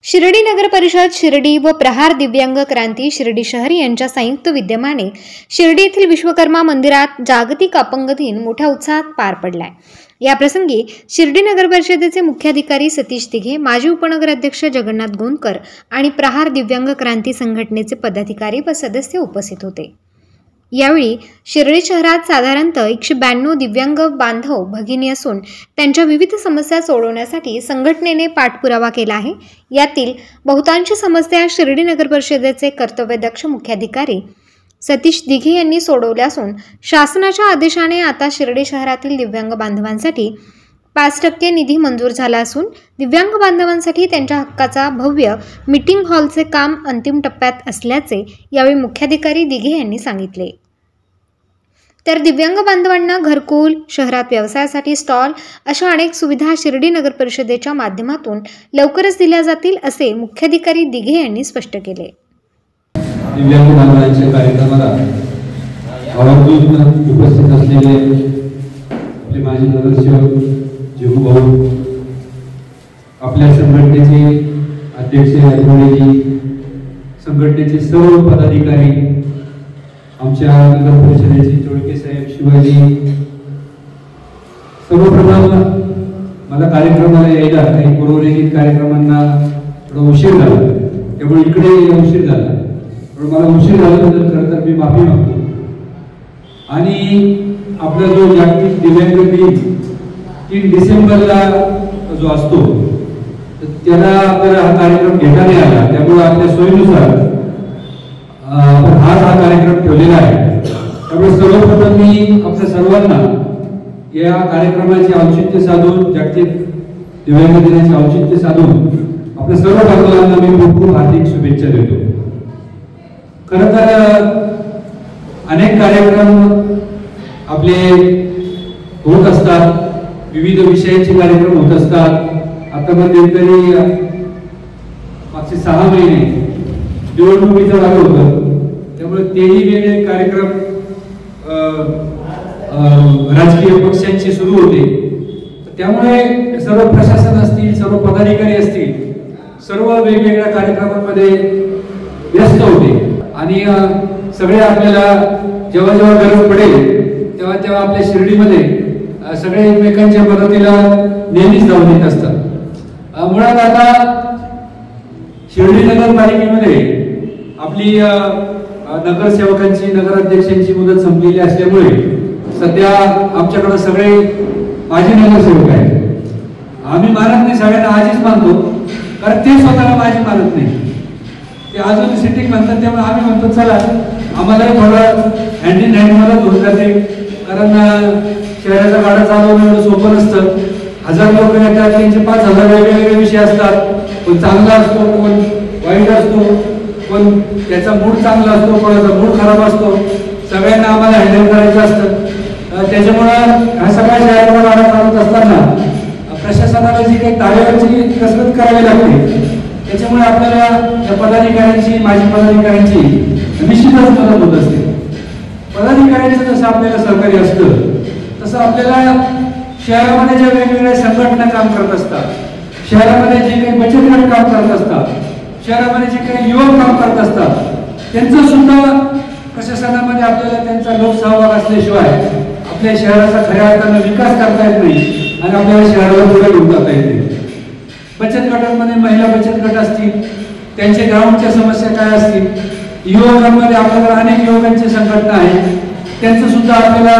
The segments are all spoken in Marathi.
शिर्डी नगर परिषद शिर्डी व प्रहार दिव्यांग क्रांती शिर्डी शहर यांच्या संयुक्त विद्यमाने शिर्डी येथील विश्वकर्मा मंदिरात जागतिक अपंग दिन मोठ्या उत्साहात पार पडलाय। या प्रसंगी शिर्डी नगर परिषदेचे मुख्याधिकारी सतीश दिघे, माजी उपनगराध्यक्ष जगन्नाथ गोंदकर आणि प्रहार दिव्यांग क्रांती संघटनेचे पदाधिकारी व सदस्य उपस्थित होते। यावेळी शिर्डी शहरात साधारणतः 192 दिव्यांग बांधव भगिनी असून त्यांच्या विविध समस्या सोडवण्यासाठी संघटनेने पाठपुरावा केला आहे। यातील बहुतांश समस्या शिर्डी नगर परिषदेचे कर्तव्यदक्ष मुख्याधिकारी सतीश दिघे यांनी सोडवल्या असून शासनाच्या आदेशाने आता शिर्डी शहरातील दिव्यांग बांधवांसाठी 5% निधी मंजूर झाला असून दिव्यांग बांधवांसाठी त्यांच्या हक्काचा भव्य मीटिंग हॉलचे काम अंतिम टप्प्यात असल्याचे यावेळी मुख्याधिकारी दिघे यांनी सांगितले। तर दिव्यांग बांधवांना घरकुल, शहरात व्यवसायासाठी स्टॉल अशा अनेक सुविधा शिर्डी नगर परिषदेच्या माध्यमातून लवकरच दिल्या जातील असे मुख्याधिकारी दिघे यांनी स्पष्ट केले। दिव्यांग बांधवांच्या कार्यक्रमाला आवर्जून उपस्थित असलेले आपले माजी नगरसेवक जेहू भाऊ, आपल्या संघटनेचे अध्यक्ष आठवडेजी, संघटनेचे सर्व पदाधिकारी, आमच्या नगर परिषदेचे चोळके साहेब, शिवाजी, सर्वप्रथम मला कार्यक्रमाला यायला काही पूर्वनियोजित कार्यक्रमांना थोडा उशीर झाला, त्यामुळे इकडे यायला उशीर झाला। पण मला उशीर झाल्याबद्दल खरं तर मी माफी मागतो। आणि आपला जो जागतिक दिव्यांग दिन 3 डिसेंबरला जो असतो त्याला आपल्याला हा कार्यक्रम घेता नाही आला, त्यामुळे आपल्या सोयीनुसार आपण हा कार्यक्रम ठेवलेला आहे। त्यामुळे सर्वप्रथम मी आपल्या सर्वांना या कार्यक्रमाचे औचित्य साधून, जागतिक दिव्यांग दिनाचे औचित्य साधून आपल्या सर्व बांधवांना मी खूप खूप हार्दिक शुभेच्छा देतो। खरं तर अनेक कार्यक्रम आपले होत असतात, विविध विषयांचे कार्यक्रम होत असतात। आता मध्यंतरी मागचे 6 महिने निवडणुकीचं लागलं होतं, त्यामुळे तेही वेगळे कार्यक्रम राजकीय पक्षांचे सुरू होते। त्यामुळे सर्व प्रशासन असतील, सर्व पदाधिकारी असतील, सर्व वेगवेगळ्या कार्यक्रमांमध्ये व्यस्त होते आणि सगळे आपल्याला जेव्हा जेव्हा गरज पडेल तेव्हा तेव्हा आपल्या शिर्डीमध्ये सगळे एकमेकांच्या मदतीला नेहमीच धावून येत असतात। मुळात आता शिर्डी नगरपालिकेमध्ये आपली नगरसेवकांची, नगराध्यक्षांची मुदत संपलेली असल्यामुळे सध्या आमच्याकडे सगळे माजी नगरसेवक आहेत। आम्ही मानत नाही, सगळ्यांना आजीच मानतो, कारण ते स्वतःला माजी मानत नाही, ते अजून सिटिंग म्हणतात। त्यामुळे आम्ही म्हणतो चला आम्हालाही थोडं हँड इन हँड मदत होऊन जाते, कारण शहराचा गाडा चालवणं एवढं सोपं नसतं। 1000 लोक येतात, त्यांचे 5000 वेगवेगळे विषय असतात, कोण चांगला असतो, कोण वाईट असतो, कोण त्याचा मूड चांगला असतो, कोणाचा मूड खराब असतो, सगळ्यांना आम्हाला हँडल करायचं असतं। त्याच्यामुळं हा सगळ्या शहराचा गाडा चालवत असताना प्रशासनाला जी काही ताळेवरची कसरत करावी लागते, त्याच्यामुळे आपल्याला या पदाधिकाऱ्यांची, माजी पदाधिकाऱ्यांची निश्चितच मदत होत असते। पदाधिकाऱ्यांचं जसं आपल्याला सहकार्य असतं तसं आपल्याला शहरामध्ये ज्या वेगवेगळ्या संघटना काम करत असतात, शहरामध्ये जे काही बचत गट काम करत असतात, शहरामध्ये जे काही युवक काम करत असतात, त्यांचं सुद्धा प्रशासनामध्ये आपल्याला त्यांचा लोकसहभाग असल्याशिवाय आपल्या शहराचा खऱ्या अर्थानं विकास करता येत नाही आणि आपल्याला शहराला पुढे घेऊन जाता येत नाही। बचत गटांमध्ये महिला बचत गट असतील, त्यांच्या ग्राउंडच्या समस्या काय असतील, युवकांमध्ये आपल्याकडे अनेक युवकांची संघटना आहे, त्यांचं सुद्धा आपल्याला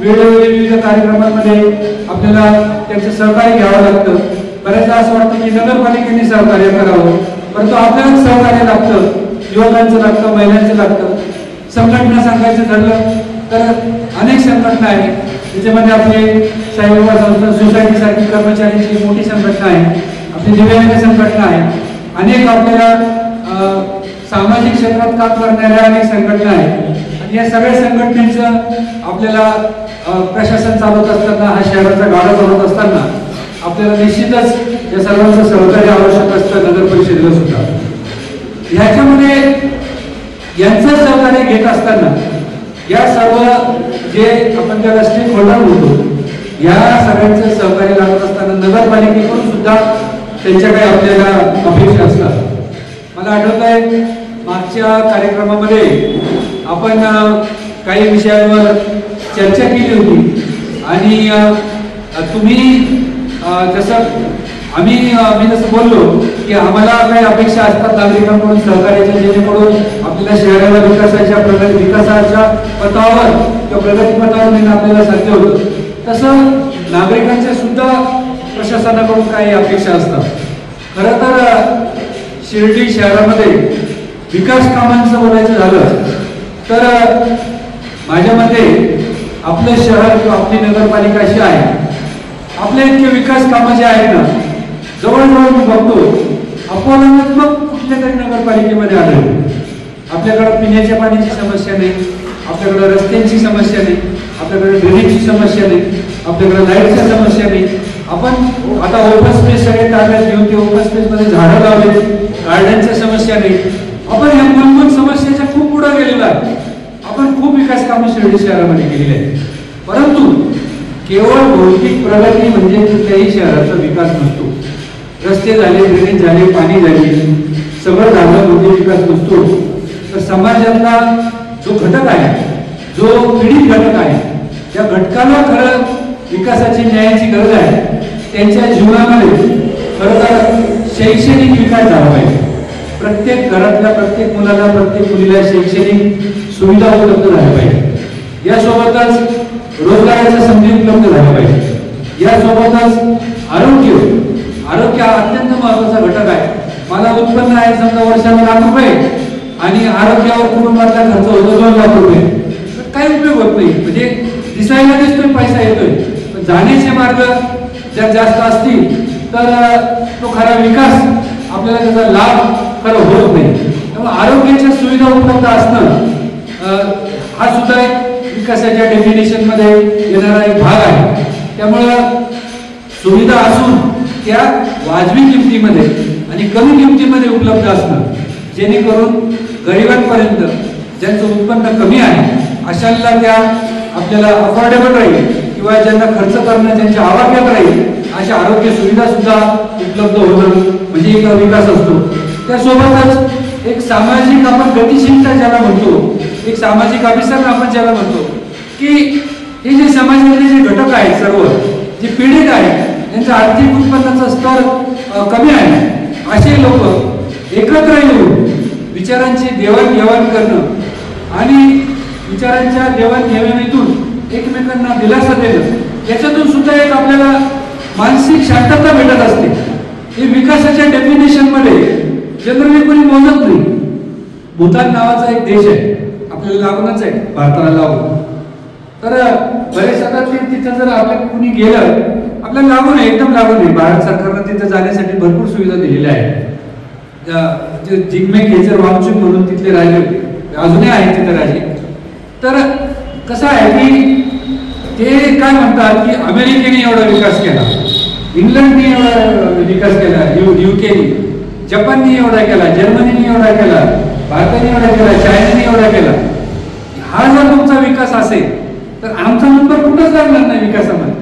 वेगवेगळ्या विविध कार्यक्रमांमध्ये आपल्याला त्यांचं सहकार्य घ्यावं लागतं। बऱ्याचदा असं वाटतं की नगरपालिकेने सहकार्य करावं, परंतु आपल्याला सहकार्य लागतं, युवकांचं लागतं, महिलांचं लागतं। संघटना सांगायचं ठरलं तर अनेक संघटना आहेत, त्याच्यामध्ये आपले साईबाबा संस्था सोसायटी सारखी कर्मचाऱ्यांची मोठी संघटना आहे, आपली दिव्यांग संघटना आहे, अनेक आपल्याला सामाजिक क्षेत्रात काम करणाऱ्या अनेक संघटना आहेत। आणि या सगळ्या संघटनेचं आपल्याला प्रशासन चालवत असताना, हा शहराचा गाडा चालवत असताना आपल्याला निश्चितच या सर्वांचं सहकार्य आवश्यक असतं, नगर परिषदेला सुद्धा। ह्याच्यामध्ये यांचं सहकार्य घेत असताना या सर्व जे आपण त्याला स्टेक होल्डर म्हणतो, या सगळ्यांचं सहकार्य लागत असताना नगरपालिकेकडून सुद्धा त्यांच्या काही आपल्याला अपेक्षा असतात। आहे, मागच्या कार्यक्रमामध्ये आपण काही विषयांवर चर्चा केली होती आणि तुम्ही जसं मी जसं बोललो की आम्हाला काही अपेक्षा असतात नागरिकांकडून सहकार्याच्या, जेणेकरून आपल्याला शहराला विकासाच्या पथावर किंवा प्रगती पथावर नेणं आपल्याला साध्य होतं. तसं नागरिकांच्या सुद्धा प्रशासनाकडून काही अपेक्षा असतात. खरं तर शिर्डी शहरामध्ये विकास कामांचं बोलायचं झालं तर माझ्या मते आपलं शहर किंवा आपली नगरपालिका अशी आहे, आपले इतके विकास कामं जे आहेत ना, जवळजवळ मी बघतो अपोलात्मक कुठल्या तरी नगरपालिकेमध्ये आढळले. आपल्याकडे पिण्याच्या पाण्याची समस्या नाही, आपल्याकडे रस्त्यांची समस्या नाही, आपल्याकडे ड्रेनेजची समस्या नाही, आपल्याकडे लाईटची समस्या नाही. आपण आता ओपन स्पेस सगळे ताब्यात घेऊन ते ओपन स्पेस मध्ये झाडं लावले, गार्डनच्या समस्या नाही. आपण या मूलभूत समस्येच्या खूप पुढे गेलेलो आहे. आपण खूप विकास कामं शिर्डी शहरामध्ये केलेली आहेत. परंतु केवळ भौतिक प्रगती म्हणजे कुठल्याही शहराचा विकास नसतो. रस्ते झाले, ड्रेनेज झाले, पाणी झाले, सगळं झालं म्हणजे विकास नसतो. तर समाजातला जो घटक आहे, जो पीडित घटक आहे, त्या घटकाला खरं विकासाची, न्यायाची गरज आहे. त्यांच्या जीवनामध्ये खरं तर शैक्षणिक विकास झाला पाहिजे. प्रत्येक घरातल्या प्रत्येक मुलाला, प्रत्येक मुलीला शैक्षणिक सुविधा उपलब्ध झाल्या पाहिजे. यासोबतच रोजगाराच्या संधी उपलब्ध झाल्या पाहिजे. यासोबतच आरोग्य हा अत्यंत महत्वाचा घटक आहे. मला उत्पन्न आहे समजा वर्षाला ₹1,00,000 आणि आरोग्यावर कुटुंबातला खर्च होतो ₹2,00,000, तर काही उपयोग होत नाही. म्हणजे दिसायला दिसतोय पैसा येतोय, पण जाण्याचे मार्ग जर जास्त असतील तर तो खरा विकास, आपल्याला त्याचा लाभ खरं होत नाही. त्यामुळे आरोग्याच्या सुविधा उपलब्ध असणं हा सुद्धा एक विकासाच्या डेफिनेशन मध्ये येणारा एक भाग आहे. त्यामुळं सुविधा असून त्या वाजवी किमतीमध्ये आणि कमी किमतीमध्ये उपलब्ध असणं, जेणेकरून गरिबांपर्यंत, ज्यांचं उत्पन्न कमी आहे अशांना त्या आपल्याला अफोर्डेबल राहील किंवा ज्यांना खर्च करणं ज्यांच्या आवाक्यात राहील अशा आरोग्य सुविधा सुद्धा उपलब्ध होणं म्हणजे एक विकास असतो. त्यासोबतच एक सामाजिक आपण गतिशीलता ज्याला म्हणतो, एक सामाजिक अभिसरण आपण ज्याला म्हणतो, की हे जे समाजातले जे घटक आहेत, सर्व जे पीडित आहेत, त्यांचा आर्थिक उत्पन्नाचा स्तर कमी आहे, असे लोक एकत्र येऊन विचारांची देवाणघेवाण करणं आणि विचारांच्या देवाणघेवाणीतून एकमेकांना दिलासा देणं, याच्यातून सुद्धा एक आपल्याला मानसिक शांतता भेटत असते. हे विकासाच्या डेफिनेशन मध्ये जनरली कोणी मोजत नाही. भूतान नावाचा एक देश आहे, आपल्याला लागूनच आहे, भारताला लागून. तर बरेच आता तिथं जर आपल्याला कुणी गेलं, आपल्याला लागून आहे, एकदम लागून आहे. भारत सरकारनं तिथं जाण्यासाठी भरपूर सुविधा दिलेल्या आहेत. जिग्मे खेचर वामचूक म्हणून तिथले राहिले, अजूनही आहेत तिथे राहिले. तर कसं आहे की ते काय म्हणतात की अमेरिकेने एवढा विकास केला, इंग्लंडने एवढा विकास केला, युकेने, जपानने एवढा केला, जर्मनीने एवढा केला, भारताने एवढा केला, चायनाने एवढा केला. हा जर तुमचा विकास असेल तर आमचा नंबर कुठंच लागणार नाही विकासामध्ये.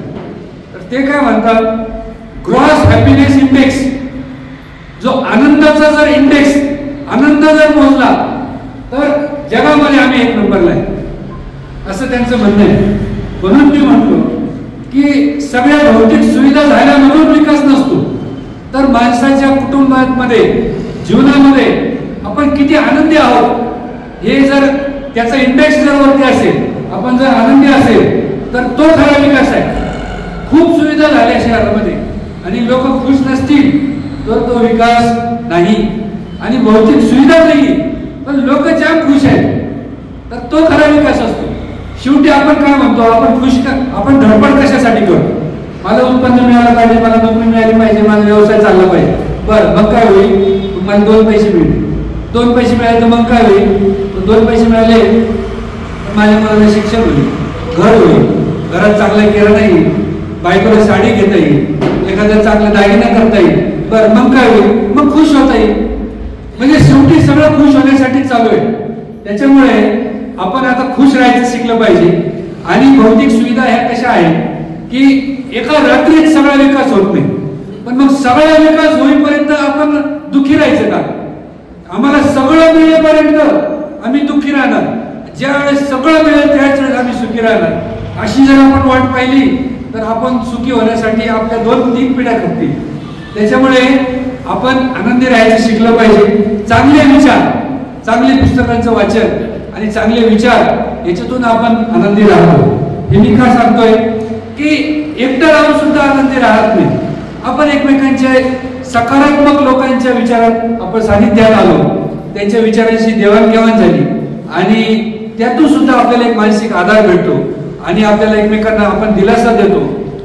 तर ते काय म्हणतात, ग्रॉस हॅपीनेस इंडेक्स, जो आनंदाचा जर इंडेक्स, आनंद जर मोजला तर जगामध्ये आम्ही 1 नंबरला आहे, असं त्यांचं म्हणणं आहे. म्हणून मी म्हटलो की सगळ्या भौतिक सुविधा झाल्या म्हणून विकास नसतो, तर माणसाच्या कुटुंबामध्ये, जीवनामध्ये आपण किती आनंदी आहोत, हे जर त्याचा इंडेक्स जर वरती असेल, आपण जर आनंदी असेल, तर तो खरा विकास आहे. खूप सुविधा झाल्या शहरामध्ये आणि लोक खुश नसतील तर तो विकास नाही. आणि भौतिक सुविधा नाही पण लोक जाम खुश आहेत, तर तो खरा विकास असतो. शेवटी आपण काय म्हणतो, आपण धडपड कशासाठी करतो, मला उत्पन्न मिळालं पाहिजे, मला नोकरी मिळाली पाहिजे, माझा व्यवसाय चालला पाहिजे. बरं, मग काय होईल, मला 2 पैसे मिळतील. 2 पैसे मिळाले तर मग काय होईल, 2 पैसे मिळाले तर माझ्या मुलाला शिक्षण होईल, घर होईल, घरात चांगला किराणा येईल, बायकोला साडी घेता येईल, एखाद्या चांगला दागिना करता येईल. बरं, मग काय होईल, मग खुश होता येईल. म्हणजे शेवटी सगळं खुश होण्यासाठी चालू आहे. त्याच्यामुळे आपण आता खुश राहायचं शिकलं पाहिजे. आणि भौतिक सुविधा ह्या कशा आहेत की एका रात्रीत सगळा विकास होत नाही, पण मग सगळा विकास होईपर्यंत आपण दुःखी राहायचं का? आम्हाला सगळं मिळेपर्यंत आम्ही दुःखी राहणार, ज्या वेळेस सगळं मिळेल त्याच वेळेस आम्ही सुखी राहणार। अशी जर आपण वाट पाहिली तर आपण सुखी होण्यासाठी आपल्या 2-3 पिढ्या लागतील। त्याच्यामुळे आपण आनंदी राहायचं शिकलं पाहिजे। चांगले विचार, चांगले पुस्तकांचं वाचन आणि चांगले विचार याच्यातून आपण आनंदी राहतो। हे मी का सांगतोय की एकटं राहून सुद्धा आनंदी राहत नाही, आपण एकमेकांच्या सकारात्मक लोकांच्या विचारात आपण सानिध्यात आलो, त्यांच्या विचारांशी देवाणघेवाण झाली आणि त्यातून सुद्धा आपल्याला एक मानसिक आधार भेटतो आणि आपल्याला एकमेकांना आपण दिलासा देतो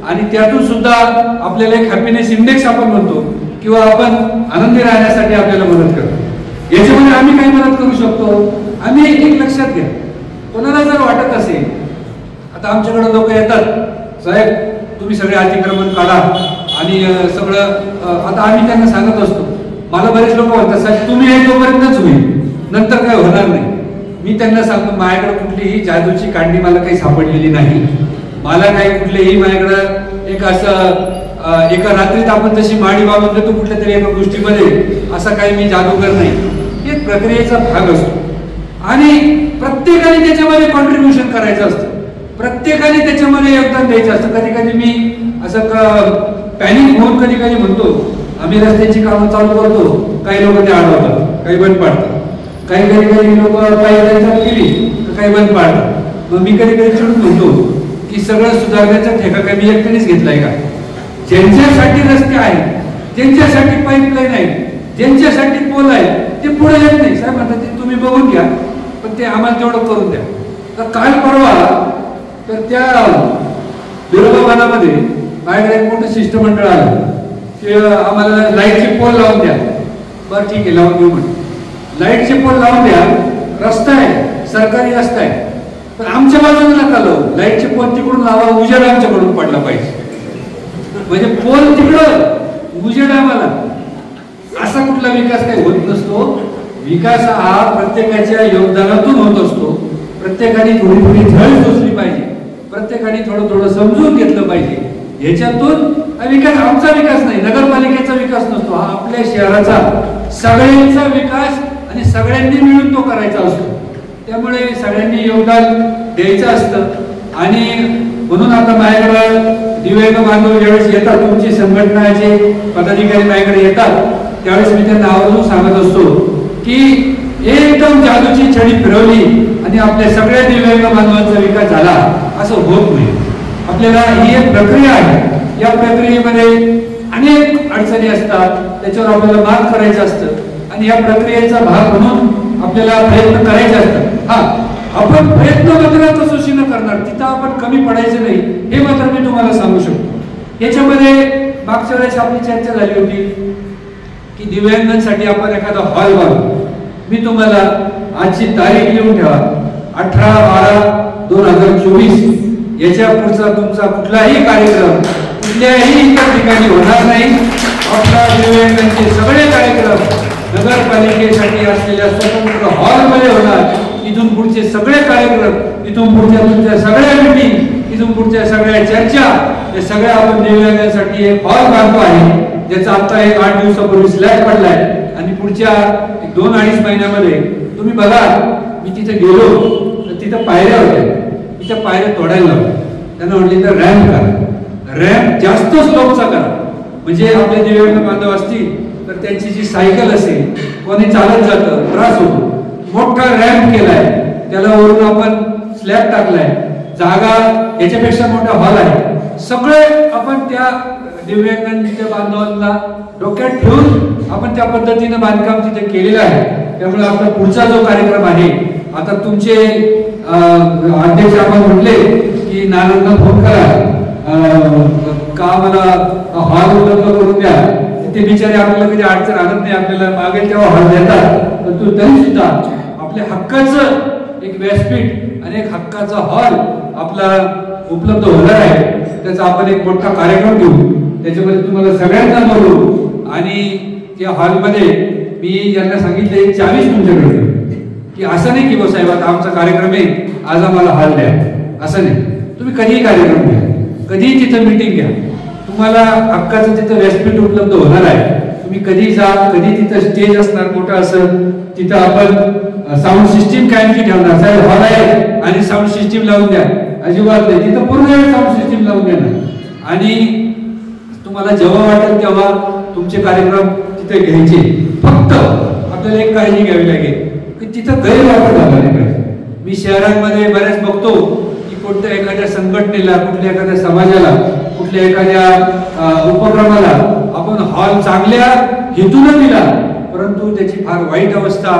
आणि त्यातून सुद्धा आपल्याला एक हॅपीनेस इंडेक्स आपण म्हणतो किंवा आपण आनंदी राहण्यासाठी आपल्याला मदत करतो। याच्यामध्ये आम्ही काय मदत करू शकतो? आम्ही एक लक्षात घ्या, कोणाला जर वाटत असेल, आता आमच्याकडे लोक येतात, साहेब तुम्ही सगळे अतिक्रमण काढा आणि सगळं, आता आम्ही त्यांना सांगत असतो, मला बरेच लोक म्हणतात साहेब तुम्ही हे तोपर्यंतच होईल, नंतर काय होणार नाही। मी त्यांना सांगतो माझ्याकडे कुठलीही जादूची कांडी मला काही सापडलेली नाही, मला काही कुठलेही माझ्याकडे एक असं एका रात्रीत आपण जशी माडी बांधून देतो कुठल्या तरी एका गोष्टीमध्ये, असा काही मी जादूगर नाही। एक प्रक्रियेचा भाग असतो आणि प्रत्येकाने त्याच्यामध्ये कॉन्ट्रीब्युशन करायचं असतं, प्रत्येकाने त्याच्यामध्ये योगदान द्यायचं असतं। कधी कधी मी असं पॅनिक होऊन कधी कधी म्हणतो आम्ही रस्त्याची कामं चालू करतो, काही लोक ते अडवतात, काही बंद पाडतात, काही कधी लोक पायऱ्या केली तर काही बंद पाडतात। मग मी कधी कधी चिडून म्हणतो की सगळं सुधारण्याचा ठेका काय मी एकट्यानेच घेतलाय का? ज्यांच्यासाठी रस्ते आहेत, ज्यांच्यासाठी पाईपलाईन आहे, ज्यांच्यासाठी पोल आहे, ते पुढे येत नाही। साहेब म्हणतात ते तुम्ही बघून घ्या, पण ते आम्हाला तेवढं करून द्या। तर काल परवा तर त्या बिरोबामध्ये माझ्याकडे एक मोठं शिष्टमंडळ आलं की आम्हाला लाईटचे पोल लावून द्या। बरं ठीक आहे, लावून देऊ म्हणून लाईटचे पोल लावून द्या, रस्ता आहे सरकारी रस्ता आहे, पण आमच्या बाजूला नका लावू, लाईटचे पोल तिकडून लावा, उजेड आमच्याकडून पडला पाहिजे, म्हणजे पोल तिकडं उजेड आम्हाला। असा कुठला विकास काही होत नसतो, विकास हा प्रत्येकाच्या योगदानातून होत असतो। प्रत्येकाने थोडी थोडी झळ सोसली पाहिजे, प्रत्येकाने थोडं थोडं समजून घेतलं पाहिजे, ह्याच्यातून विकास आमचा विकास नाही, नगरपालिकेचा विकास नसतो, हा आपल्या शहराचा सगळ्यांचा विकास आणि सगळ्यांनी मिळून तो करायचा असतो। त्यामुळे सगळ्यांनी योगदान द्यायचं असतं आणि म्हणून आता माझ्याकडे दिव्यांग बांधव ज्यावेळेस येतात, तुमची संघटनाचे पदाधिकारी माझ्याकडे येतात, त्यावेळेस मी त्यांना आवर्जून सांगत असतो की एकदम जादूची छडी फिरवली आणि आपल्या सगळ्या दिव्यांग बांधवांचा विकास झाला असं होत नाही। आपल्याला ही एक प्रक्रिया आहे, या प्रक्रियेमध्ये अनेक अडचणी असतात, त्याच्यावर आपल्याला मात करायचं असतं आणि या प्रक्रियेचा भाग म्हणून आपल्याला प्रयत्न करायचे असतात। हा, आपण प्रयत्न मात्र कसोशी न करणार, तिथं आपण कमी पडायचं नाही, हे मात्र मी तुम्हाला सांगू शकतो। याच्यामध्ये मागच्या वेळेस आपली चर्चा झाली होती की दिव्यांगांसाठी आपण एखादा हॉल बांधू। मी तुम्हाला आजची तारीख लिहून ठेवा, 18/12/2024, याच्या पुढचा तुमचा कुठलाही कार्यक्रम कुठल्याही इतर ठिकाणी होणार नाही। आपला दिव्यांगांचे सगळे कार्यक्रम नगरपालिकेसाठी असलेल्या स्वतंत्र हॉलमध्ये होणार। इथून पुढचे सगळे कार्यक्रम, इथून पुढच्या तुमच्या सगळ्या मीटिंग, इथून पुढच्या सगळ्या चर्चा, हे सगळ्या आपण दिव्यांगांसाठी एक हॉल बांधतो आहे, ज्याचा आता एक 8 दिवसापूर्वी स्लॅब पडलाय आणि पुढच्या 2-2.5 महिन्यामध्ये तुम्ही बघा, मी तिथे गेलो तर तिथं पायऱ्या होत्या, तिच्या पायऱ्या तोडायला लावल्या, त्यांना म्हटले तर रॅम्प करा, रॅम्प जास्त स्लोपचा करा, म्हणजे आपले दिव्यांग बांधव असतील तर त्यांची जी सायकल असेल, कोणी चालत जातं त्रास होतो, मोठा रॅम्प केलाय, त्याला वरून आपण स्लॅब टाकलाय, जागा याच्यापेक्षा मोठा हॉल आहे, सगळे आपण त्या दिव्यांगांच्या बांधवांना डोक्यात ठेवून आपण त्या पद्धतीने बांधकाम तिथे केलेलं आहे। त्यामुळे आपला पुढचा जो कार्यक्रम आहे, आता तुमचे अध्यक्ष आपण म्हटले की नानांना फोन करा का मला हॉल उपलब्ध करून द्या, ते बिचारे आपल्याला कधी अडचण आणत नाही, आपल्याला मागेल तेव्हा हॉल देतात, परंतु तरी सुद्धा आपल्या हक्काचं एक व्यासपीठ आणि एक हक्काचा हॉल आपला उपलब्ध होणार आहे। त्याचा आपण एक मोठा कार्यक्रम घेऊ, त्याच्यामध्ये तुम्हाला सगळ्यांना बोलवू आणि त्या हॉलमध्ये मी यांना सांगितले 40 तुमच्याकडे, की असं नाही की साहेब आता आमचा कार्यक्रम आहे आज आम्हाला हॉल द्या, असं नाही, तुम्ही कधीही कार्यक्रम घ्या, कधीही तिथं मीटिंग घ्या, तुम्हाला हक्काचं तिथं व्यासपीठ उपलब्ध होणार आहे। तुम्ही कधी जा, कधी तिथं स्टेज असणार मोठं असं, तिथं आपण साऊंड सिस्टीम कायमची ठेवणार. साहेब हॉल आहे आणि साऊंड सिस्टीम लावून द्या, अजिबात नाही. तिथं पूर्ण वेळ साऊंड सिस्टीम लावून देणार आणि तुम्हाला जेव्हा वाटेल तेव्हा तुमचे कार्यक्रम तिथे घ्यायचे. फक्त आपल्याला एक काळजी घ्यावी लागेल की तिथं गैरवापर झाला नाही पाहिजे. मी शहरांमध्ये बऱ्याच बघतो की कोणत्या एखाद्या संघटनेला, कुठल्या एखाद्या समाजाला, कुठल्या एखाद्या उपक्रमाला आपण हॉल चांगल्या हेतून दिला, परंतु त्याची फार वाईट अवस्था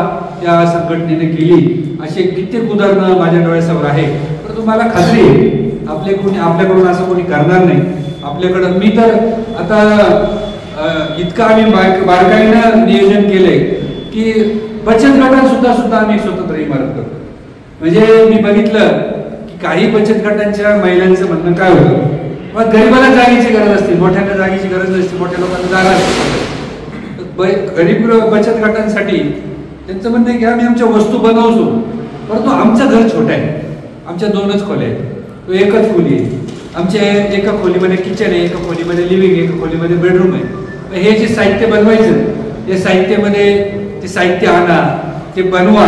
त्या संघटनेने केली. असे कित्येक उदाहरणं माझ्या डोळ्यासमोर आहे. परंतु मला खात्री आहे आपल्याकडून असं कोणी करणार नाही. आपल्याकडं मी तर आता इतकं आम्ही बारकाईनं नियोजन केलंय की बचत गटात सुद्धा आम्ही स्वतंत्र इमारत करतो. म्हणजे मी बघितलं की काही बचत गटांच्या महिलांचं म्हणणं काय होतं, मग गरीबाला जागेची गरज असते, मोठ्यांना जागेची गरज नसते, मोठ्या लोकांना जागा असते. गरीब बचत गटांसाठी त्यांचं म्हणणं आहे की आम्ही आमच्या वस्तू बनवतो, परंतु आमचं घर छोटं आहे, आमच्या 2च खोल्या आहेत, तो एकच खोली आहे. आमच्या एका खोलीमध्ये किचन आहे, एका खोलीमध्ये लिव्हिंग, एका खोलीमध्ये बेडरूम आहे. हे जे साहित्य बनवायचं, या साहित्यामध्ये ते साहित्य आणा, ते बनवा,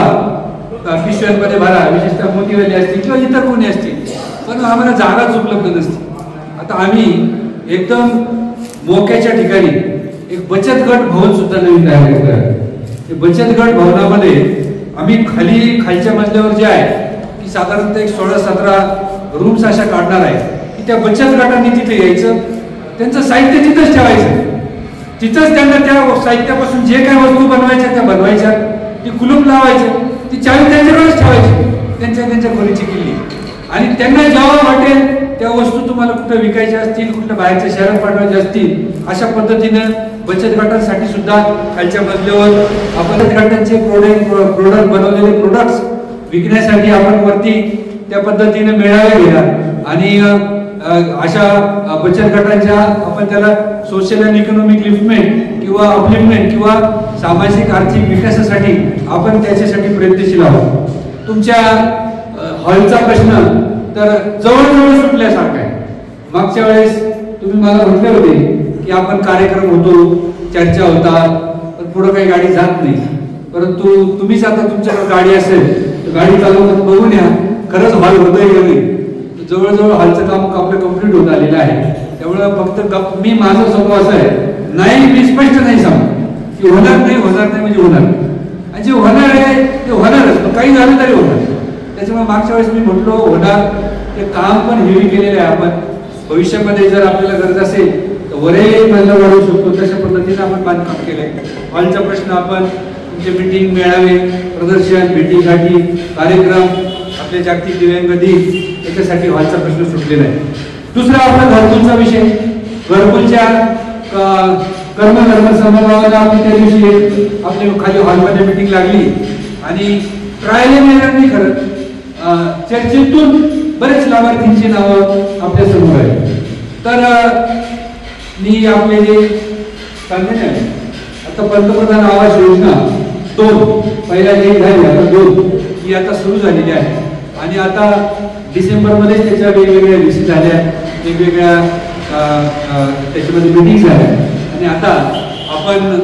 पिशव्यांमध्ये भरा, विशेषतः मोतीवाली असतील किंवा इतर कोणी असतील, पण आम्हाला जागाच उपलब्ध नसते. आता आम्ही एकदम मोक्याच्या ठिकाणी एक बचत गट भवन सुद्धा नवीन तयार करतो आहे. ते बचत गट भवनामध्ये आम्ही खालच्या मजल्यावर जे आहे की साधारणतः एक 16-17 रूम्स अशा काढणार आहे की त्या बचत गटांनी तिथे यायचं, त्यांचं साहित्य तिथंच ठेवायचं, तिथंच त्यांना त्या साहित्यापासून जे काही वस्तू बनवायच्या त्या बनवायच्या, ती कुलूप लावायचं, ती चावी त्यांच्याकडेच ठेवायची, त्यांच्या खोलीची किल्ली. आणि त्यांना जेव्हा वाटेल त्या वस्तू तुम्हाला कुठं विकायच्या असतील, कुठल्या बाहेरच्या शहरात पाठवायच्या असतील, अशा पद्धतीनं बचत गटांसाठी सुद्धा खालच्या मजल्यावर आपण गटांचे प्रोडक्ट बनवलेले प्रोडक्ट्स विकण्यासाठी आपण वरती त्या पद्धतीने मेळावे घेणार आणि अशा बचत गटांच्या आपण त्याला सोशल अँड इकॉनॉमिक लिफ्टमेंट किंवा अपलिफ्टमेंट किंवा सामाजिक आर्थिक विकासासाठी आपण त्याच्यासाठी प्रयत्नशील आहोत. तुमच्या हॉलचा प्रश्न तर जवळजवळ सुटल्यासारखा आहे. मागच्या वेळेस तुम्ही मला म्हटले होते की आपण कार्यक्रम होतो, चर्चा होतात, पण पुढे काही गाडी जात नाही. परंतु तुम्हीच आता तुमच्याकडे गाडी असेल तर गाडी चालवून बघून या खरंच हॉल होतोय की नाही. जवळजवळ हॉलचं काम आपलं कम्प्लीट होत आलेलं आहे. त्यामुळे फक्त मी माझं स्वभाव असं आहे, नाही मी स्पष्ट नाही सांगतो की होणार नाही म्हणजे होणार, आणि जे होणार आहे ते होणारच, काही झालं तरी होणार. त्याच्यामुळे मागच्या वेळेस मी म्हटलो होणार, ते काम पण हेवी केलेलं आहे. आपण भविष्यामध्ये जर आपल्याला गरज असेल तर वरही मजला वाढवू शकतो, तशा पद्धतीने आपण बांधकाम केलंय. हॉलचा प्रश्न आपण तुमचे मीटिंग, मेळावे, प्रदर्शन, भेटीगाठी, कार्यक्रम, आपले जागतिक दिव्यांग दिन याच्यासाठी हॉलचा प्रश्न सुटलेला आहे. दुसरा आपला घरकुलचा विषय. घरकुलच्या कर्मधर्म समभावाला आपली त्या दिवशी आपल्या खाली हॉलमध्ये मीटिंग लागली आणि ट्रायल नाही खरं चर्चेतून बरेच लाभार्थींची नावं आपल्या समोर आहेत. तर मी आपले जे सांगणे आता पंतप्रधान आवास योजना 2 पहिला एक झाली, आता 2 ही आता सुरू झालेली आहे आणि आता डिसेंबरमध्येच त्याच्या वेगवेगळ्या रिसीज झाल्या, वेगवेगळ्या त्याच्यामध्ये मीटिंग झाल्या. आणि आता आपण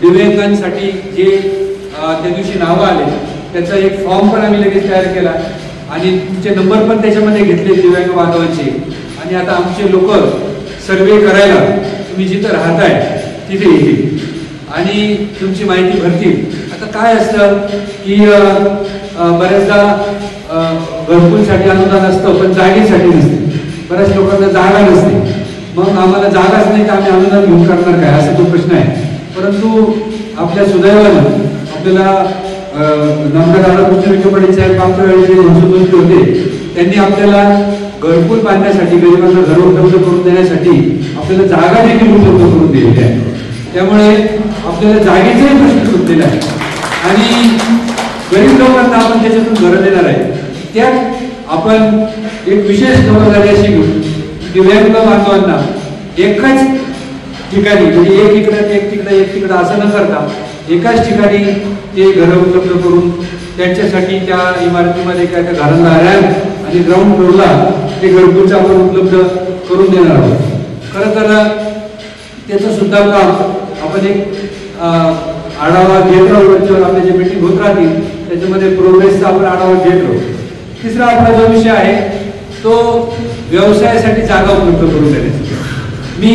दिव्यांगांसाठी जे त्या दिवशी नावं आले त्याचा एक फॉर्म पण आम्ही लगेच तयार केला आणि तुमचे नंबर पण त्याच्यामध्ये घेतले दिव्यांग बांधवांचे. आणि आता आमचे लोक सर्वे करायला तुम्ही जिथं राहताय तिथे येतील आणि तुमची माहिती भरतील. आता काय असतं की बऱ्याचदा घरकुलसाठी अनुदान असतं पण जागेसाठी नसते, बऱ्याच लोकांना जागा नसते. मग आम्हाला जागाच नाही तर आम्ही अनुदान घेऊन करणार काय, असा तो प्रश्न आहे. परंतु आपल्या सुदैवानं आपल्याला नामदार राधाकृष्ण विखे पाटील साहेब मागच्या वेळेस जे महसूल मंत्री होते त्यांनी आपल्याला घरकुल बांधण्यासाठी, गरिबांना घर उपलब्ध करून देण्यासाठी आपल्याला जागा देखील उपलब्ध करून दिलेली आहे. त्यामुळे आपल्याला जागेचाही प्रश्न सुटलेला आहे आणि गरीब लोकांना आपण त्याच्यातून घरं देणार आहे. त्यात आपण एक विशेष खबरदारी अशी घेऊ, दिव्यांग बांधवांना एकाच ठिकाणी म्हणजे एक तिकडे असं न करता एकाच ठिकाणी ते घर उपलब्ध करून त्यांच्यासाठी त्या इमारतीमध्ये काय त्या घरांना रॅम्प आणि ग्राउंड फ्लोअरला ते घरकुलचं आपण उपलब्ध करून देणार आहोत. खरं तर त्याचं सुद्धा काम आपण एक आढावा घेत राहू, त्याच्यावर आपले जे मीटिंग होत राहतील त्याच्यामध्ये प्रोग्रेसचा आपण आढावा घेत राहू. तिसरा आपला जो विषय आहे तो व्यवसायासाठी जागा उपलब्ध करून देण्याचा. मी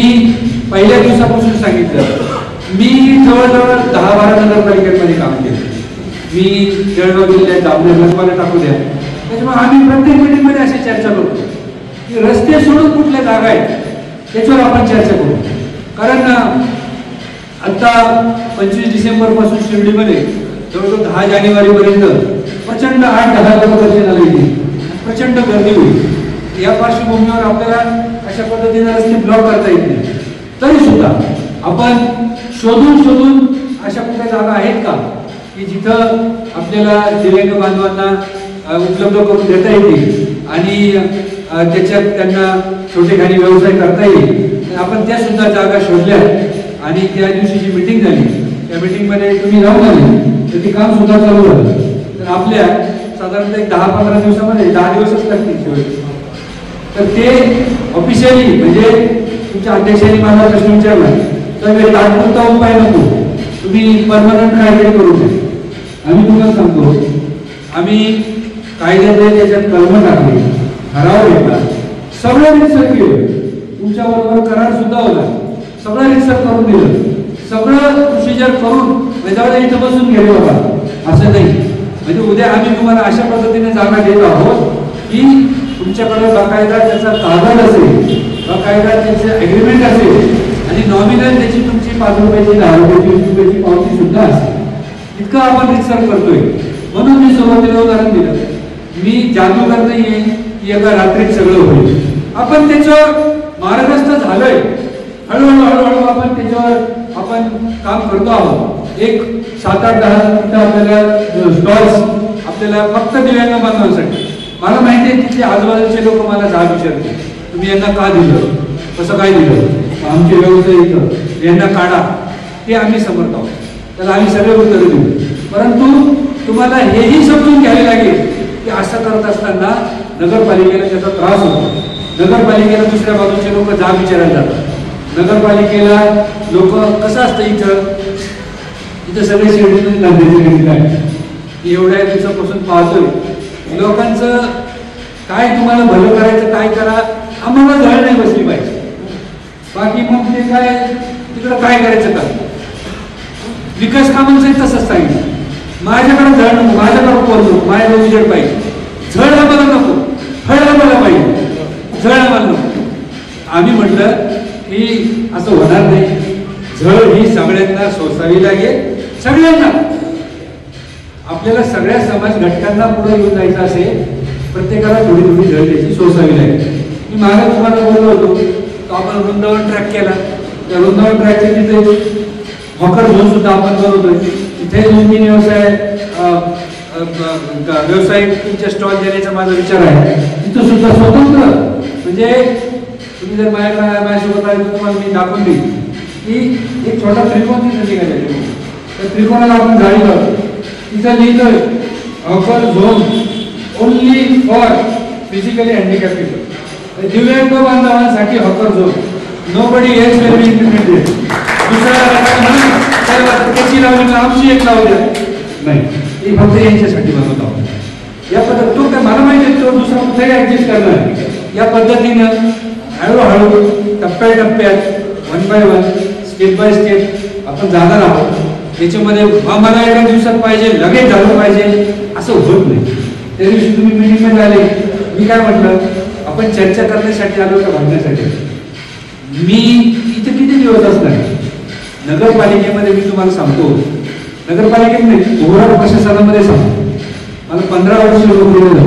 पहिल्या दिवसापासून सांगितलं, मी जवळजवळ 10-12 नगरपालिकेमध्ये काम केलं. मी जळगाव जिल्ह्यात दामोदर टाकू द्या. त्याच्यामुळे आम्ही प्रत्येक मीटिंगमध्ये अशी चर्चा करतो की रस्ते सोडून कुठल्या जागा आहेत त्याच्यावर आपण चर्चा करू. कारण आता 25 डिसेंबरपासून शिर्डीमध्ये जवळजवळ 10 जानेवारीपर्यंत प्रचंड 8-10 लोक दर्शनाला येतील, प्रचंड गर्दी होईल. या पार्श्वभूमीवर आपल्याला अशा पद्धतीने रस्ते ब्लॉक करता येत नाही. तरी सुद्धा आपण शोधून अशा कुठल्या जागा आहेत का की जिथं आपल्याला दिव्यांग बांधवांना उपलब्ध करून देता येतील आणि त्याच्यात त्यांना छोटेखानी व्यवसाय करता येईल. आपण त्या सुद्धा जागा शोधल्या आणि त्या दिवशी जी मीटिंग झाली त्या मीटिंगमध्ये तुम्ही जाऊन आले तर ते काम सुद्धा चालू झालं. तर आपल्या साधारणतः 10-15 दिवसामध्ये 10 दिवसच लागतील. तर ते ऑफिशियली म्हणजे तुमच्या अध्यक्षांनी मला प्रश्न विचारला तर तात्पुरता उपाय नको, तुम्ही परमनंट कायदे करू नये. आम्ही तुम्हाला सांगतो, आम्ही कायद्याचे त्याच्यात कलम टाकले, ठराव घेतला, सगळं रिसर केलं, तुमच्या बरोबर करार सुद्धा होता, सगळं रिसर करून दिलं, सगळं प्रोसिजर करून जाऊन इथं बसून गेले बाबा असं नाही. म्हणजे उद्या आम्ही तुम्हाला अशा पद्धतीने जागा देत आहोत की तुमच्याकडे बाकायदा त्याचा कागद असेल, बाकायदा त्याचे ॲग्रीमेंट असेल आणि नॉमिनल त्याची तुमची 5 रुपयाची 10 रुपयाची 20 रुपयाची पावती सुद्धा असेल. इतकं आपण रिसर्च करतोय. म्हणून मी सुरुवातीला उदाहरण दिलं, मी जादूगर नाहीये की एका रात्रीत सगळं होईल. आपण त्याच्यावर मार्गस्थ झालोय, हळूहळू आपण त्याच्यावर आपण काम करतो आहोत. एक 7-8-10 मिनिटं आपल्याला स्टॉल्स आपल्याला फक्त दिव्यांग बांधवांसाठी. मला माहिती आहे तिथले आजूबाजूचे लोक मला जाब विचारते, तुम्ही यांना का दिलं, कसं काय दिलं, आमचे व्यवसाय इथं यांना काढा. ते आम्ही समर्थ आहोत, त्याला आम्ही सगळे उत्तर देऊ. परंतु तुम्हाला हेही समजून घ्यावे लागेल की असं करत असताना नगरपालिकेला त्याचा त्रास होतो. नगरपालिकेला दुसऱ्या बाजूचे लोक जाब विचारायला जातात. नगरपालिकेला लोक कसं असतं इथं सगळे शेड्यूल धंद्याचे काय एवढ्या दिवसापासून पाहतोय लोकांचं काय तुम्हाला भलं करायचं काय करा, आम्हाला झळ नाही बसली पाहिजे. बाकी मग ते काय तिकडं काय करायचं का विकास कामांचं तसंच सांगितलं. माझ्याकडे झळ नको, माझ्याकडे कोण नको, माझ्याकडे उजेड पाहिजे. झळ आम्हाला नको, फळ आम्हाला पाहिजे, झळ आम्हाला नको. आम्ही म्हटलं की असं होणार नाही. झळ ही सगळ्यांना सोसावी लागेल, सगळ्यांना. आपल्याला सगळ्या समाज घटकांना पुढे घेऊन जायचं असेल, प्रत्येकाला थोडी थोडी झळ त्याची सोसावी लागेल. मी मागे तुम्हाला बोललो होतो तो आपण वृंदावन ट्रॅक केला. त्या वृंदावन ट्रॅकचे तिथे हॉकर झोन सुद्धा आपण बनवतोय. तिथे 2-3 व्यावसायिक तुमच्या स्टॉल देण्याचा माझा विचार आहे. तिथं सुद्धा स्वतंत्र म्हणजे तुम्ही जर माझ्यासोबत आले तर तुम्हाला मी दाखवून देईन की एक छोटा त्रिकोण तिथं निघाला. त्या त्रिकोणाला आपण जाळी लावतो, तिथं लिहितोय hawker zone only for physically handicap people. दिव्यांग बांधवांसाठी hawker zone, nobody else will be implemented. त्याची लावली आमची एक लावू द्या नाही, ती फक्त यांच्यासाठी बनवत आहोत. या पद्धत तो काय मला माहिती आहे तो दुसरा कुठेही ऍडजस्ट करणार. या पद्धतीनं हळूहळू टप्प्याटप्प्यात 1 by 1 स्टेप बाय स्टेप आपण जाणार आहोत. त्याच्यामध्ये मला एका दिवसात पाहिजे लगेच झालं पाहिजे असं होत नाही. त्या दिवशी तुम्ही मीटिंगमध्ये आले, मी काय म्हटलं आपण चर्चा करण्यासाठी आलो का भांडण्यासाठी. मी इथे किती दिवस असणार नगरपालिकेमध्ये मी तुम्हाला सांगतो, नगरपालिकेमध्ये ओव्हरऑल प्रशासनामध्ये सांगतो मला 15 वर्ष लोक झाले.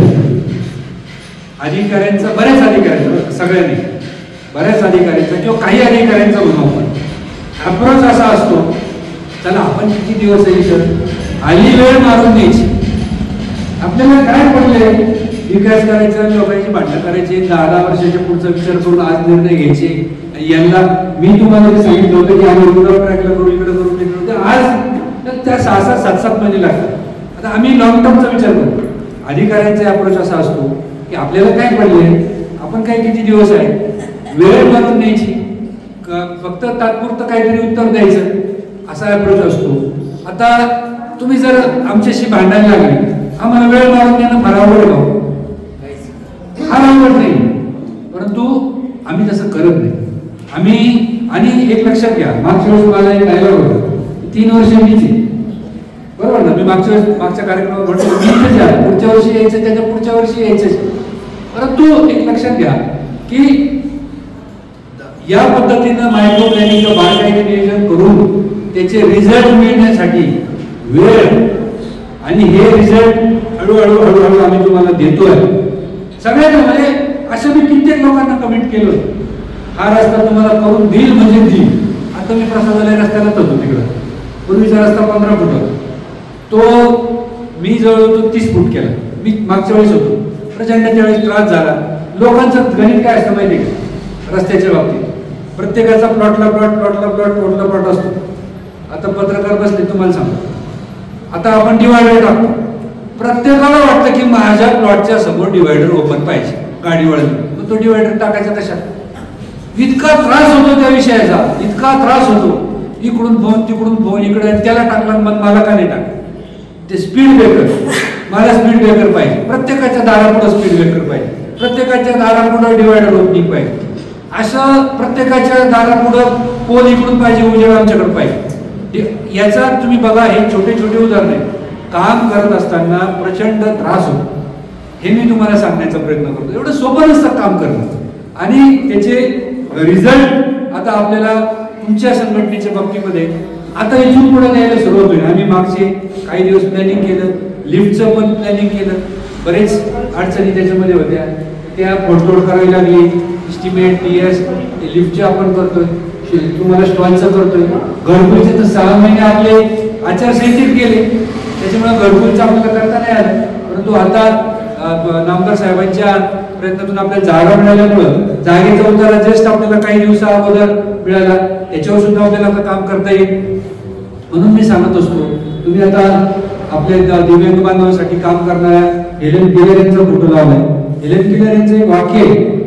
अधिकाऱ्यांचा बऱ्याच अधिकाऱ्यांचा, सगळ्यांनी बऱ्याच अधिकाऱ्यांचा किंवा काही अधिकाऱ्यांचा म्हणून अप्रोच असा असतो, चला आपण किती दिवस आली वेळ मारून द्यायची. आपल्याला काय पडले विकास करायचा, लोकांची भांडणं करायची, 10 वर्षाच्या पुढचा विचार करून आज निर्णय घ्यायचे. यांना मी तुम्हाला सांगितलं होतं की आम्ही रुग्णावर ट्रॅकला करू, इकडे करू, तिकडे करू. आज त्या 6-7 महिने लागतात. आता आम्ही लॉंग टर्मचा विचार करतो. अधिकाऱ्यांचा अप्रोच असा असतो की आपल्याला काय पडले, आपण काय किती दिवस आहे, वेळ मारून द्यायची, फक्त तात्पुरतं काहीतरी उत्तर द्यायचं असा अप्रोच असतो. आता तुम्ही जर आमच्याशी भांडायला लागले, आम्हाला वेळ मारून देणं फार आवड फार आवड नाही, परंतु आम्ही तसं करत नाही. आम्ही आणि एक लक्षात घ्या, मागच्या वेळेस मला एक डायलॉग होता, 3 वर्ष मीच आहे, बरोबर ना. मी मागच्या कार्यक्रमात म्हटलं मी इथेच आहे, पुढच्या वर्षी यायचं, त्याच्या पुढच्या वर्षी यायचं. परंतु एक लक्षात घ्या की या पद्धतीनं मायक्रो प्लॅनिंगचं बारकाईने नियोजन करून त्याचे रिझल्ट मिळण्यासाठी वेळ आणि हे रिझल्ट हळूहळू आम्ही तुम्हाला देतोय. सगळ्यांना म्हणजे असं मी कित्येक लोकांना कमेंट केलं, हा रस्ता तुम्हाला करून देईल म्हणजे देईल. आता मी प्रसादालय रस्त्यालाच होतो तिकडं, पूर्वीचा रस्ता 15 फूट होता, तो मी जवळ 30 फूट केला. मी मागच्या वेळेस होतो, प्रचंड त्यावेळेस त्रास झाला. लोकांचं गणित काय असतं माहिती का रस्त्याच्या बाबतीत, प्रत्येकाचा प्लॉटला प्लॉट असतो. आता पत्रकार बसले, तुम्हाला सांगतो, आता आपण डिवायडर टाकतो, प्रत्येकाला वाटतं की माझ्या प्लॉटच्या समोर डिवायडर ओपन पाहिजे, गाडी वळली, मग तो डिवायडर टाकायचा कशा? इतका त्रास होतो त्या विषयाचा, इतका त्रास होतो, इकडून फोन तिकडून फोन, इकडे त्याला टाकला, मग मला का नाही टाकलं? ते स्पीड ब्रेकर, मला स्पीड ब्रेकर पाहिजे, प्रत्येकाच्या दारापुढे स्पीड ब्रेकर पाहिजे, प्रत्येकाच्या दारापुढे डिवायडर ओपनिंग पाहिजे, असं प्रत्येकाच्या दारापुढं पोल इकडून पाहिजे, उजेड आमच्याकडे पाहिजे. याचा तुम्ही बघा, हे छोटे छोटे उदाहरण आहे. काम करत असताना प्रचंड त्रास होतो, हे मी तुम्हाला सांगण्याचा प्रयत्न करतो. एवढं सोपं नसतं काम करणं, आणि त्याचे रिझल्ट आता आपल्याला तुमच्या संघटनेच्या बाबतीमध्ये आता इथून पुढे द्यायला सुरुवात होईल. आम्ही मागचे काही दिवस प्लॅनिंग केलं, लिफ्टचं पण प्लॅनिंग केलं, बरेच अडचणी त्याच्यामध्ये होत्या, त्या फोडतोड करावी लागली. इस्टिमेट TS लिफ्टचे आपण करतोय, तुम्हाला स्टॉलचं करतोय, घरकुलचे तर 6 महिने आपले आचारसंहितेत गेले, त्याच्यामुळे घरकुलचं आपल्याला करता नाही आलं. परंतु आता नामदार साहेबांच्या प्रयत्नातून आपल्याला जागा मिळाल्यामुळं जागेचा उतारा जस्ट आपल्याला काही दिवसा अगोदर मिळाला, त्याच्यावर सुद्धा आपल्याला आता काम करता येईल. म्हणून मी सांगत असतो, तुम्ही आता आपल्या दिव्यांग बांधवांसाठी काम करणाऱ्या हेलेन केलर यांचा फोटो लावलाय. हेलेन केलर यांचं एक वाक्य आहे,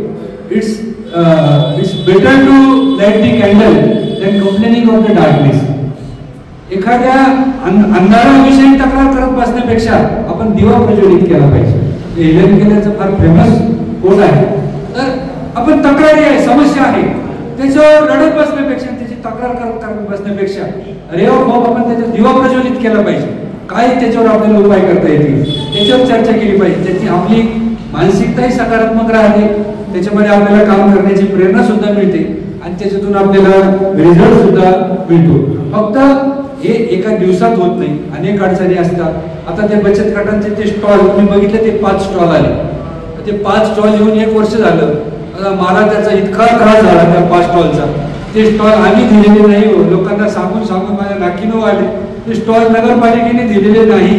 it's better to light the candle than complaining of the darkness. एखाद्या अंधाराविषयी तक्रार करत बसण्यापेक्षा आपण दिवा प्रज्वलित केला पाहिजे. हेलेन केलरचं फार फेमस कोट आहे. तर आपण तक्रारी आहे, समस्या आहे, त्याच्यावर रडत बसण्यापेक्षा, त्याची तक्रार करत बसण्यापेक्षा रे ऑफ होप आपण त्याचा दिवा प्रज्वलित केला पाहिजे. काय त्याच्यावर आपल्याला उपाय करता येतील त्याच्यावर चर्चा केली पाहिजे. त्याची आपली मानसिकताही सकारात्मक राहते, त्याच्यामध्ये आपल्याला काम करण्याची प्रेरणा सुद्धा मिळते, आणि त्याच्यातून आपल्याला रिझल्ट सुद्धा मिळतो. फक्त हे एका दिवसात होत नाही, अनेक अडचणी असतात. आता ते बचत गटांचे ते स्टॉल तुम्ही बघितले, ते 5 स्टॉल आले, ते 5 स्टॉल येऊन 1 वर्ष झालं. मला त्याचा इतका त्रास झाला त्या 5 स्टॉलचा. ते स्टॉल आम्ही दिलेले नाही हो, लोकांना सांगून सांगून माझ्या नाकीनं आले. ते स्टॉल नगरपालिकेने दिलेले नाही,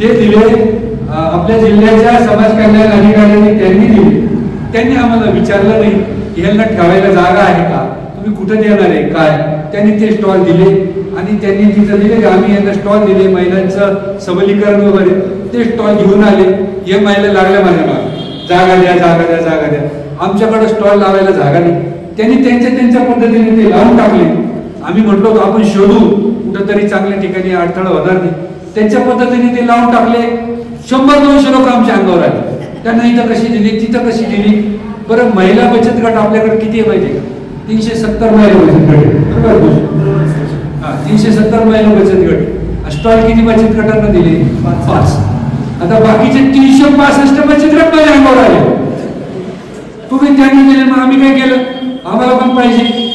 ते दिले आपल्या जिल्ह्याच्या समाज कल्याण अधिकाऱ्यांनी, त्यांनी दिले. त्यांनी आम्हाला विचारलं नाही यांना ठेवायला जागा आहे का, तुम्ही कुठे देणार आहे काय. त्यांनी ते स्टॉल दिले, आणि त्यांनी तिथं दिले, आम्ही यांना स्टॉल दिले, महिलांचं सबलीकरण वगैरे. ते स्टॉल घेऊन आले, हे महिला लागल्या माझ्या मागे, जागा द्या जागा द्या जागा द्या. आमच्याकडे स्टॉल लावायला जागा नाही. त्यांनी त्यांच्या पद्धतीने ते लावून टाकले. आम्ही म्हटलो आपण शोधू कुठंतरी चांगल्या ठिकाणी, अडथळा होणार नाही. त्यांच्या पद्धतीने ते लावून टाकले. 100-200 लोक आमच्या अंगावर आले. त्यांना इथं कशी दिली, तिथं कशी दिली. बरं, महिला बचत गट आपल्याकडे किती आहे माहिती का? 370 महिला बचत गट, बरोबर? 370 महिला बचत गट. स्टॉल किती बचत गटांना दिले? 5. आता बाकीचे 365 बचत गट माझ्या अंगावर आले. तुम्ही त्यांनी दिले, मग आम्ही काय केलं, आम्हाला पण पाहिजे.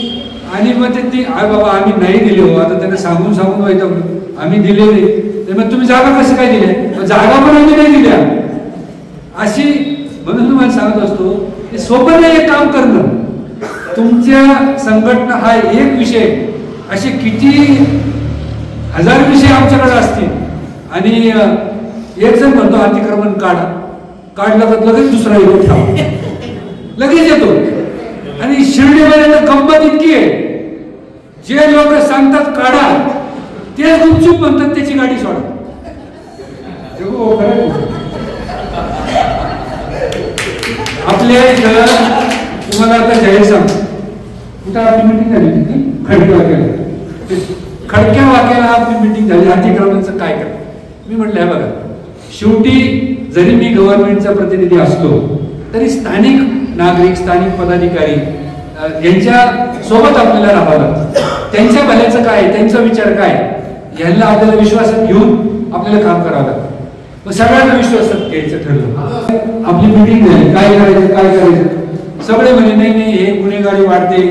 आणि मग ते बाबा आम्ही नाही दिले हो, आता त्यांना सांगून सांगून व्हायचं आम्ही दिले नाही. मग तुम्ही जागा कसं काय दिल्या? जागा पण आम्ही नाही दिल्या. अशी म्हणून तुम्हाला सांगत असतो, हे सोपं नाही काम करणं. तुमच्या संघटना हा एक विषय, असे किती हजार विषय आमच्याकडे असतील. आणि एक जण म्हणतो अतिक्रमण काढलं तर लगेच दुसरा येतो, लगेच येतो. आणि शिर्डीमध्ये गंमत इतकी आहे, जे लोक सांगतात काढा, ते गुपचूप म्हणतात त्याची गाडी सोडा. आपल्या इथं तुम्हाला आता जाहीर सांगतो, कुठं आपली मिटिंग झाली, खडकीला केलं. खडक्या वाक्याला आपली मिटिंग झाली, अतिक्रमणाचं काय करा. मी म्हटलं हे बघा, शेवटी जरी मी गव्हर्नमेंटचा प्रतिनिधी असलो तरी स्थानिक नागरिक, स्थानिक पदाधिकारी यांच्या सोबत आपल्याला राहावं लागतं. त्यांच्या भल्याचं काय, त्यांचा विचार काय, यांना आपल्याला विश्वासात घेऊन आपल्याला काम करावं लागतं. मग सगळ्यांना विश्वासात घ्यायचं ठरलं. आपली मिटिंग झाली, काय करायचं. सगळे म्हणे नाही हे गुन्हेगारी वाढते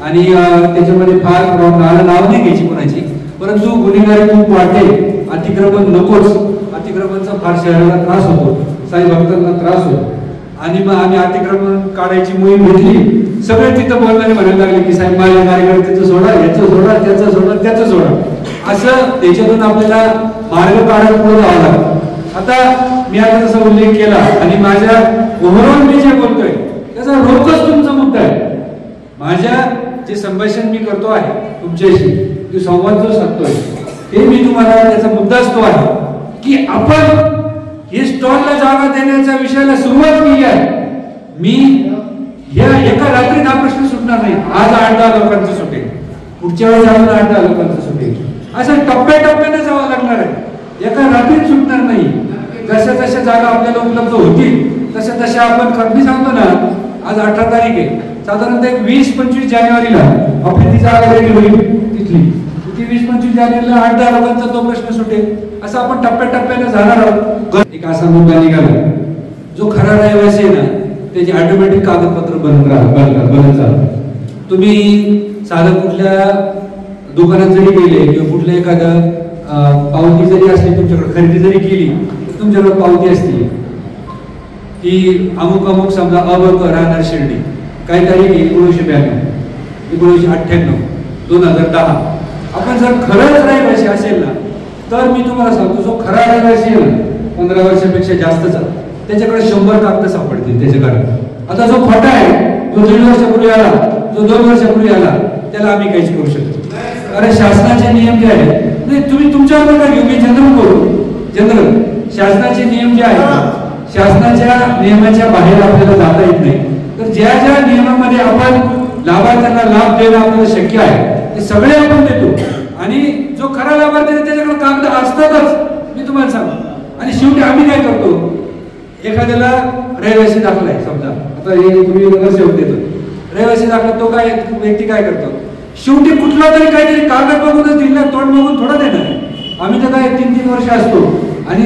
आणि त्याच्यामध्ये फार नाव नाही घ्यायची कोणाची, परंतु गुन्हेगारी खूप वाढते, अतिक्रमण नकोच, अतिक्रमणचा फार शहराला त्रास होतो, साई भक्तांना त्रास होतो. आणि मग आम्ही अतिक्रमण काढायची मोहीम घेतली. सगळे तिथं बोलणारे म्हणायला लागले की साहेब माझ्या कार्यक्रम त्याचं सोडा, याचं सोडा, त्याचं सोडा, त्याचं सोडा. असं त्याच्यातून आपल्याला मार्ग काढत पुढे जावं लागतं. आता मी आता जसा उल्लेख केला आणि माझ्या ओव्हरऑल मी जे बोलतोय त्याचा रोखच तुमचा मुद्दा आहे. माझ्या जे संभाषण मी करतो आहे तुमच्याशी, जो संवाद जो साधतोय ते मी तुम्हाला त्याचा मुद्दाच तो आहे की आपण हे स्टॉलला जागा देण्याच्या विषयाला सुरुवात केली आहे. मी या एका रात्रीत हा प्रश्न सुटणार नाही. आज 8-10 लोकांचं सुटेल, पुढच्या वेळेस अजून 8-10 लोकांचं सुटेल, असं टप्प्याटप्प्याने जावं लागणार आहे. एका रात्रीत सुटणार नाही. जशा जशा जागा आपल्याला उपलब्ध होतील तशा तशा आपण, मी सांगतो ना, आज 18 तारीख आहे, साधारणतः 20-25 जानेवारीला आपली ती जागा रेडी होईल तिथली. ती 20-25 जानेवारीला 8-10 लोकांचा तो प्रश्न सुटेल. असं आपण टप्प्याटप्प्याने जाणार आहोत. एक असा मुद्दा निघाला, जो खरा रहिवासी आहे ना त्याची ऑटोमॅटिक कागदपत्र बनत जातात. तुम्ही साधं कुठल्या दुकानात जरी गेले किंवा कुठल्या एखाद्या पावती जरी असली, तुमच्याकडे खरेदी जरी केली, तुमच्याकडे पावती असते की अमुक समजा अबक राहणार शिर्डी, काय तारीख 1992, 1998, 2010. आपण जर खरंच रहिवासी असेल ना तर मी तुम्हाला सांगतो, जो खरा रहिवासी आहे ना 15 वर्षापेक्षा जास्तचा, त्याच्याकडे 100 कागद सापडतील त्याच्याकडे. आता जो खोटा आहे, जो 1.5 वर्षापूर्वी आला, जो 2 वर्षापूर्वी आला, त्याला आम्ही काहीच करू शकतो. अरे शासनाचे नियम जे आहेत, नाही तुम्ही तुमच्यावर नका घेऊ, मी जनरल शासनाचे नियम जे आहेत, शासनाच्या नियमाच्या बाहेर आपल्याला जाता येत नाही. तर ज्या ज्या नियमामध्ये आपण लाभार्थ्यांना लाभ देणं आपल्याला शक्य आहे ते सगळे आपण देतो. आणि जो खरा लाभार्थी आहे त्याच्याकडे कागद असतातच, मी तुम्हाला सांगतो. आणि शेवटी आम्ही काय करतो, एखाद्याला रहिवासी दाखला आहे समजा, आता हे तुम्ही नगरसेवक देतो रहिवासी दाखला, तो काय व्यक्ती काय करतो, शेवटी कुठला तरी काहीतरी कागद बघूनच दिला, तोंड बघून थोडा देणार आहे. आम्ही तर काय 3-3 वर्ष असतो आणि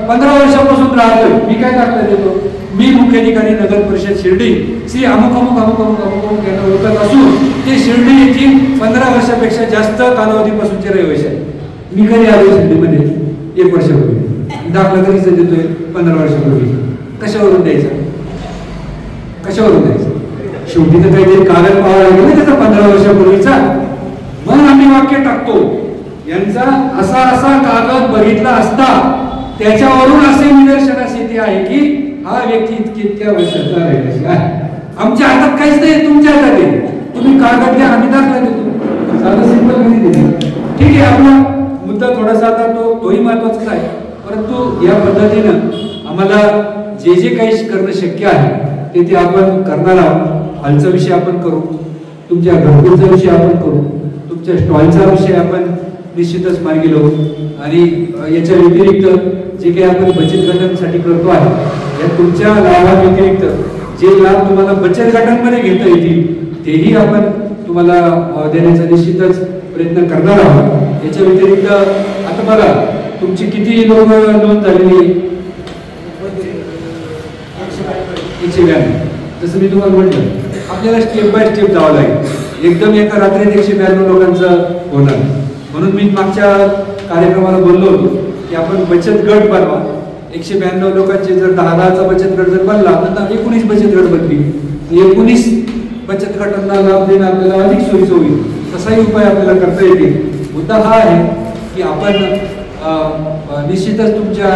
15 वर्षापासून राहतोय. मी काय दाखला देतो, मी मुख्याधिकारी नगर परिषद शिर्डी श्री अमुक यांना ओळखत असून ते शिर्डी येथील 15 वर्षापेक्षा जास्त कालावधीपासूनचे रहिवासी आहे. मी कधी आलो शिर्डीमध्ये 1 वर्षापूर्वी, दाखला कधीच देतोय 15 वर्षापूर्वी. कशावरून द्यायचा, कशावरून द्यायचं? शेवटी तर काहीतरी कागद पाहावा लागेल ना त्याचा 15 वर्षापूर्वीचा. मग आम्ही वाक्य टाकतो, यांचा असा असा कागद बघितला असता त्याच्यावरून असे निदर्शनास येते आहे की हा व्यक्ती इतक्या वर्षाचा रहिवासी आहे. आमच्या हातात काहीच नाही, तुमच्या हातात आहे. तुम्ही कागद द्या, आम्ही दाखला देतो. साधं सिंपल कधी देतो. ठीक आहे, आपला मुद्दा थोडासा आता तोही महत्वाचाच आहे, परंतु या पद्धतीनं आम्हाला जे जे काही करणं शक्य आहे ते आपण करणार आहोत. हॉलचा विषय आपण करू, तुमच्या घरगुतीचा विषय आपण करू, तुमच्या स्टॉलचा विषय आपण निश्चितच मार्गी लावू. आणि याच्या व्यतिरिक्त जे काही आपण बचत गटांसाठी करतो आहे, या तुमच्या लाभाव्यतिरिक्त जे लाभ तुम्हाला बचत गटांमध्ये घेता येतील तेही आपण तुम्हाला देण्याचा निश्चितच प्रयत्न करणार आहोत. याच्या व्यतिरिक्त आता बघा तुमची किती लोक नोंद झालेली, 192. जसं मी तुम्हाला म्हटलं, आपल्याला स्टेप बाय स्टेप जावं लागेल. एकदम एका रात्रीत 192 लोकांचं होणार. म्हणून मी मागच्या कार्यक्रमाला बोललो होतो की आपण बचत गट बनवा. 192 लोकांचे जर 10-10चा बचत गट जर बनला तर 19 बचत गट बनतील. 19 बचत गटांना लाभ देणं आपल्याला अधिक सोयीचं होईल. तसाही उपाय आपल्याला करता येतील. मुद्दा हा आहे की आपण निश्चितच तुमच्या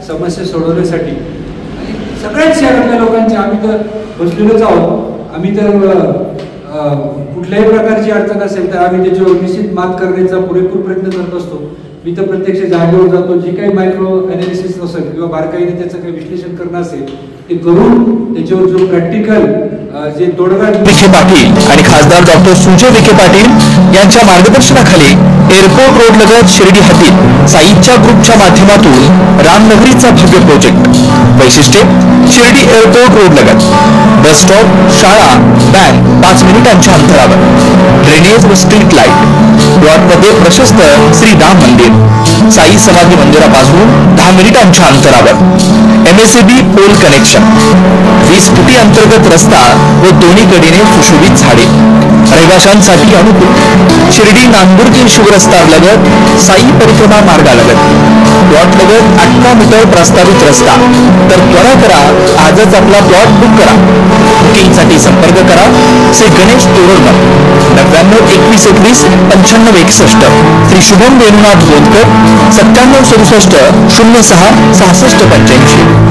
समस्या सोडवण्यासाठी आणि सगळ्याच शहरातल्या लोकांच्या, आम्ही तर बसलेलोच आहोत, आम्ही तर कुठल्याही प्रकारची अडचण असेल तर आम्ही त्याच्यावर निश्चित मात करण्याचा पुरेपूर प्रयत्न करत असतो. मी तर प्रत्यक्ष जागेवर जातो, जे काही मायक्रो अनालिसिस असेल किंवा बारकाईने त्याचं काही विश्लेषण करणं असेल ते करून त्याच्यावर जो प्रॅक्टिकल जे तोडगा विखे पाटील आणि खासदार डॉक्टर सुजय विखे पाटील यांच्या मार्गदर्शनाखाली एअरपोर्ट रोड लगत शिर्डी हद्दीत साईच्या ग्रुपच्या माध्यमातून रामनगरीचा भव्य प्रोजेक्ट. वैशिष्ट्ये शिर्डी एअरपोर्ट रोड लगत बस स्टॉप, शाळा, बँक 5 मिनिटांच्या अंतरावर, ड्रेनेज व स्ट्रीट लाईट, प्लॉटमध्ये प्रशस्त श्री राम मंदिर, साई समाधी मंदिरापासून 10 मिनिटांच्या अंतरावर, MSAB पोल कनेक्शन, 20 फुटी अंतर्गत रस्ता व दोन्ही कडेने सुशोभित झाडे, रहिवाशांसाठी अनुकूल. शिर्डी नांदुर्गी शिवरस्ता लगत साई परिक्रमा मार्गालगत प्लॉट लगत 18 मीटर प्रस्तावित रस्ता. तर त्वरा करा, आजच आपला प्लॉट बुक करा. बुकिंगसाठी संपर्क करा श्री गणेश तोरडमल 99 21 21 95 61, श्री शुभम वेणुनाथ गोंदकर 97 67 06 66 85.